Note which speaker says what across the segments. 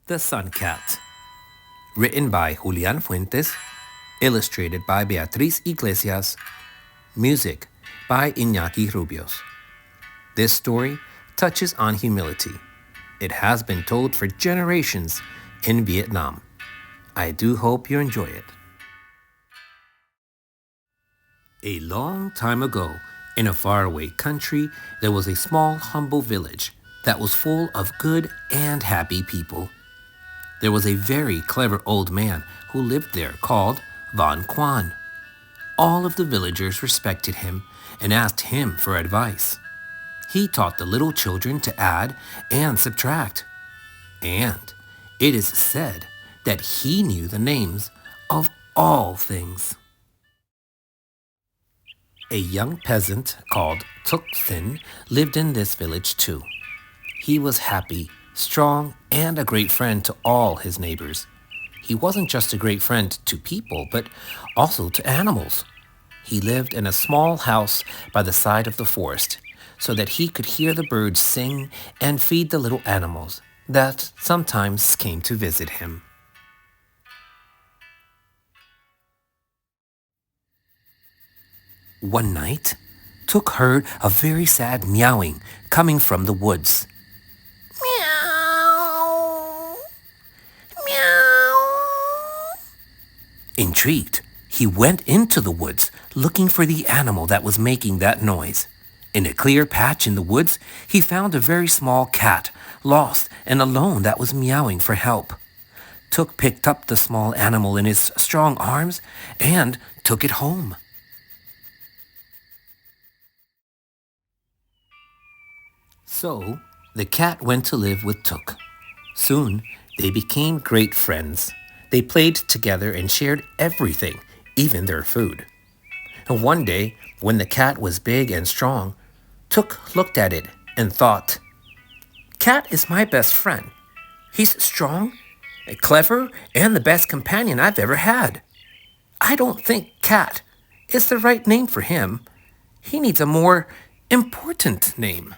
Speaker 1: The Sun Cat. Written by Julian Fuentes. Illustrated by Beatriz Iglesias. Music by Iñaki Rubios. This story touches on humility. It has been told for generations in Vietnam. I do hope you enjoy it. A long time ago, in a faraway country, there was a small, humble village that was full of good and happy people. There was a very clever old man who lived there called Von Quan. All of the villagers respected him and asked him for advice. He taught the little children to add and subtract. And it is said that he knew the names of all things. A young peasant called Tuk Thin lived in this village too. He was happy, strong, and a great friend to all his neighbors. He wasn't just a great friend to people, but also to animals. He lived in a small house by the side of the forest so that he could hear the birds sing and feed the little animals that sometimes came to visit him. One night, Tuk heard a very sad meowing coming from the woods. Meow! Meow! Intrigued, he went into the woods looking for the animal that was making that noise. In a clear patch in the woods, he found a very small cat, lost and alone, that was meowing for help. Tuk picked up the small animal in his strong arms and took it home. So, the cat went to live with Tuk. Soon, they became great friends. They played together and shared everything, even their food. And one day, when the cat was big and strong, Tuk looked at it and thought, "Cat is my best friend. He's strong, clever, and the best companion I've ever had. I don't think Cat is the right name for him. He needs a more important name."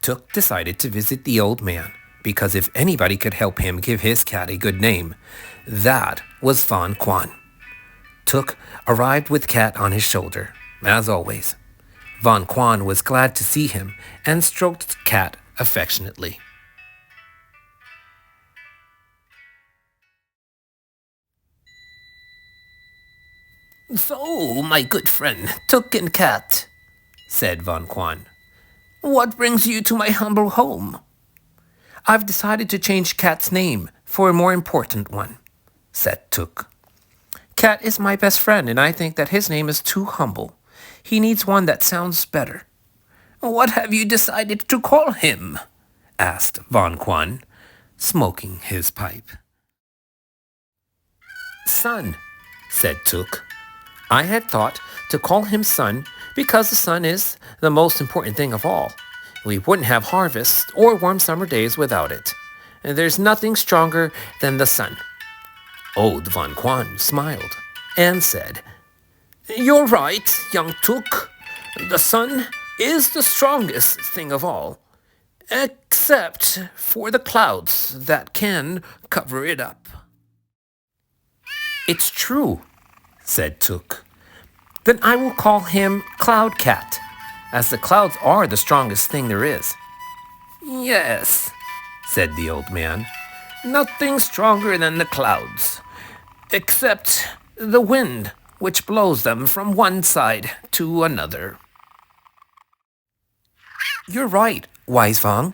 Speaker 1: Tuk decided to visit the old man because if anybody could help him give his cat a good name, that was Von Quan. Tuk arrived with Cat on his shoulder, as always. Von Quan was glad to see him and stroked Cat affectionately. "So, my good friend, Tuk and Cat," said Von Quan, "what brings you to my humble home?" "I've decided to change Cat's name for a more important one," said Tuk. "Cat is my best friend, and I think that his name is too humble. He needs one that sounds better." "What have you decided to call him?" asked Von Quan, smoking his pipe. "Sun," said Tuk. "I had thought to call him Sun because the sun is the most important thing of all. We wouldn't have harvests or warm summer days without it. And there's nothing stronger than the sun." Old Von Quan smiled and said, "You're right, young Tuk. The sun is the strongest thing of all, except for the clouds that can cover it up." "It's true," said Tuk. "Then I will call him Cloud Cat, as the clouds are the strongest thing there is." "Yes," said the old man, "nothing stronger than the clouds, except the wind, which blows them from one side to another." "You're right, Wise Vong.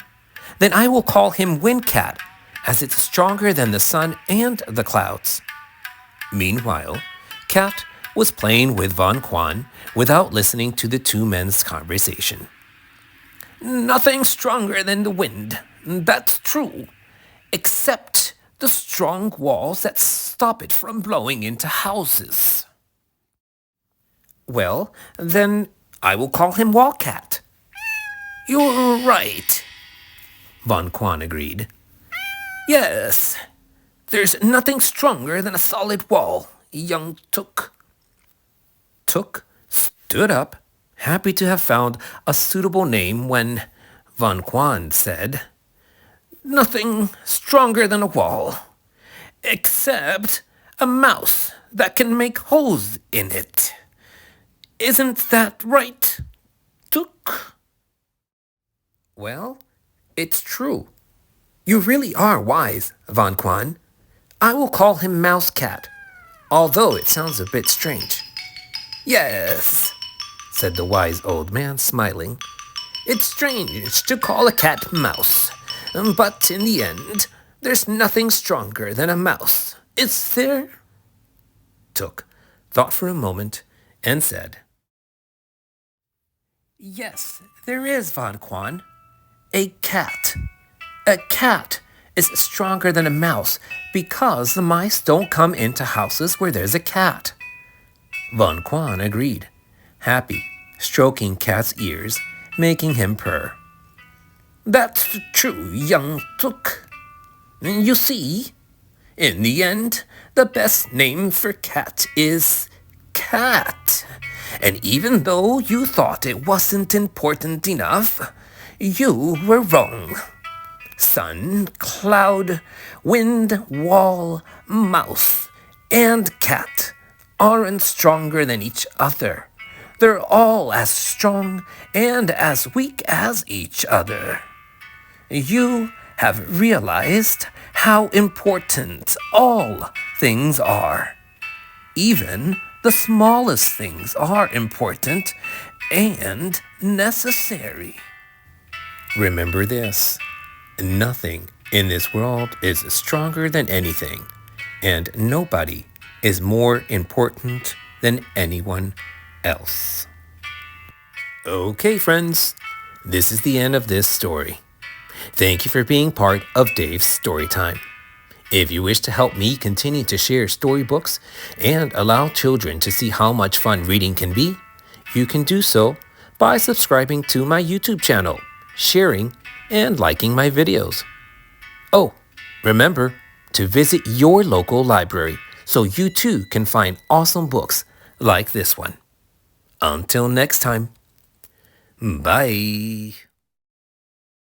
Speaker 1: Then I will call him Wind Cat, as it's stronger than the sun and the clouds." Meanwhile, Cat was playing with Von Quan without listening to the two men's conversation. "Nothing stronger than the wind, that's true, except the strong walls that stop it from blowing into houses." "Well, then I will call him Wall Cat." "You're right," Von Quan agreed. "Yes, there's nothing stronger than a solid wall, young Tuk." Tuk stood up, happy to have found a suitable name when Von Quan said, "Nothing stronger than a wall, except a mouse that can make holes in it. Isn't that right, Tuk?" Well, it's true. You really are wise, Von Quan. I will call him Mouse Cat, although it sounds a bit strange. Yes, said the wise old man, smiling. It's strange to call a cat mouse, but in the end, there's nothing stronger than a mouse, is there? Tuk thought for a moment and said, Yes, there is, Von Quan. A cat. A cat is stronger than a mouse because the mice don't come into houses where there's a cat. Von Quan agreed, happy, stroking Cat's ears, making him purr. That's true, young Tuk. You see, in the end, the best name for cat is Cat. And even though you thought it wasn't important enough, you were wrong. Sun, cloud, wind, wall, mouse, and cat aren't stronger than each other. They're all as strong and as weak as each other. You have realized how important all things are. Even the smallest things are important and necessary. Remember this. Nothing in this world is stronger than anything, and nobody is more important than anyone else. Okay, friends, this is the end of this story. Thank you for being part of Dave's Storytime. If you wish to help me continue to share storybooks and allow children to see how much fun reading can be, you can do so by subscribing to my YouTube channel, sharing, and liking my videos. Oh, remember to visit your local library so you too can find awesome books like this one. Until next time, bye.